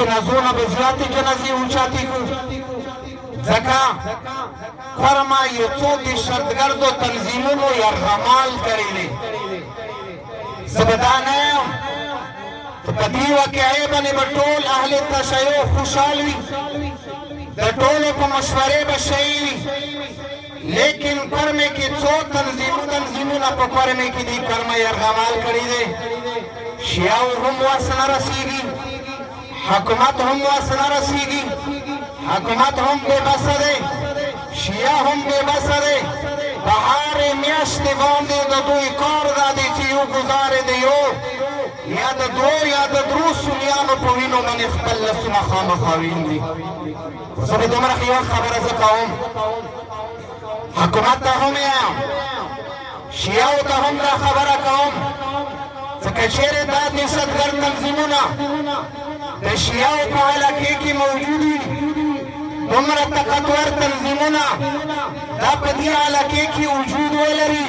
جنازونه به زیاتې جنازې اوچاتې کړو ځکه خرما یو څو دهشتګردو تنظیمونو یرغمال کړی دی زه به دا نه یم چې په دې واقعې باندې به ټول اهل تشیع خوشحال وي د ټولو په مشورې به شوي وي لیکن کرمې کې څو تنظیمونه په کرمې کې دي کرمه یرغمال کړی دی شیعو هم وس نه رسېږي حکومت هم وس نه رسېږي حکومت هم بې بسه دی شیعه هم بې بسه دی په هرې میاشتې باندې د دوی کار دا دی چې یو ګزارې د یو یا د دوو یا د درو سنیانو په وینو باندې خپل لاسونه خامخا وینځي زه به دومره یوه خبره زه کوم حکومت ته هم یم شیعو ته هم دا خبره کوم ځکه چېرې دا دهشتګرد تنظیمونه د شیعو په علاقې کې موجود وي دومره طاقتور تنظیمونه دا په دې علاقې کې وجود ولري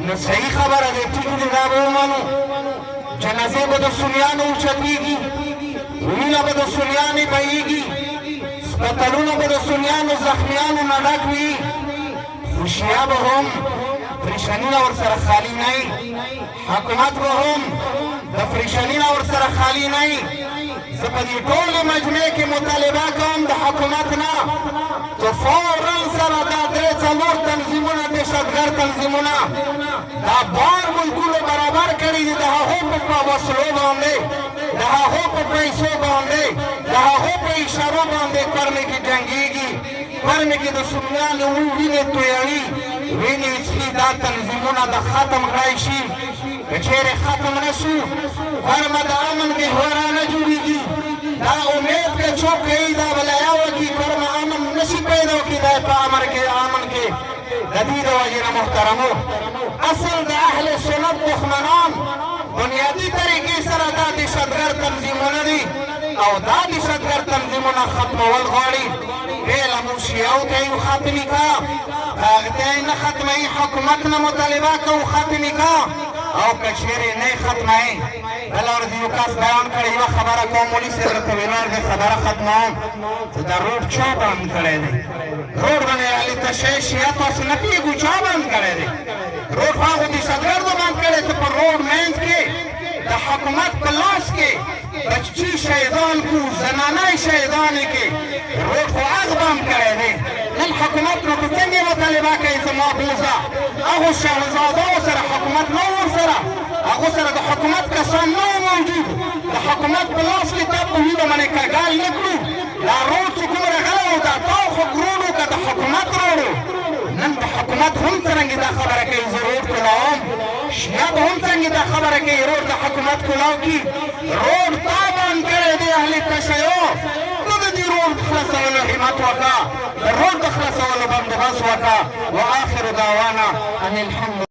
نو صحیح خبره دی ټیک دی دا به ومنو جنازې به د سنیانو اوچتېږي وینه به د سنیانې بهیږي سپتلونه به د سنیانو زخمیانو نه ډک وي خو شیعه به هم فریشنونه ورسره خالي نه وي حکومت به هم د فریشنونه ورسره خالي نه وي زه په دې ټولې مجمع کې مطالبه کوم د حکومت نه چې فورا سره دا درې څلور تنظیمونه دهشتګرد تنظیمونه دا بار ملکونو برابر کړي دي د هغو په وسلو باندې د هغو په پیسو باندې د هغو په اشارو باندې کرمې کې جنګېږي کرمې کې د سنیانو وینې تویوي وینې څښي دا تنظیمونه د ختم کړی شي که چېرې ختم نه شو کرمه د امن ګهوارانه جوړېږي دا امید که څوک کوي دا به له یوه کې کرمه امن نشي پیدا کېدی په امن کې د دې د وجې نه محترمو اصل د اهل سنت دښمنان بنیادي طریقې سره دا دهشتګرد تنظیمونه دي او دا دهشتګرد تنظیمونه ختمول غواړي بېله موږ شیعو ته یې ختمې کا هغې ته یې نه ختموي حکومت نه مطالبه کوو ختمې کا او که چېرې نه یې ختموي بله ورځ یو کس بیان کړی یوه خبره کوم مولي صاحب راته ویلار دی خبره ختموم چې دا روډ چا بند کړی دی روډ باندې اهل تشیع شیعه تاسو نه پوهېږو چا بند کړی دی روډ خو هغو دهشتګردو بند کړی چې په روډ منځ کې د حکومت په لاس کې بچي شهیدان کو زنانه شهیدانې کې روډ خو هغه بند کړی دی نن حکومت نو که څنګه مطالبه کوي زما بوزه هغو شهزادهو سره حکومت نه ورسره هغو سره د حکومت کسان نه وو موجود د حکومت په لاس کې تا په وینو باندې کږال نه کړو دا روډ چې کوم راغلی و دا تا خو ګروډو که د حکومت روډو نن د حکومت هم څرنګې دا خبره کوي زه روډ کولاوم شیعه به هم څرنګې دا خبره کوي روډ د حکومت کولاو کي روډ تا بند کړی دی اهل تشیع ته د دې روډ خلاصولو همت وکړه د روډ د خلاصولو بندوبست وکړه واخر دعوانا ان الحمد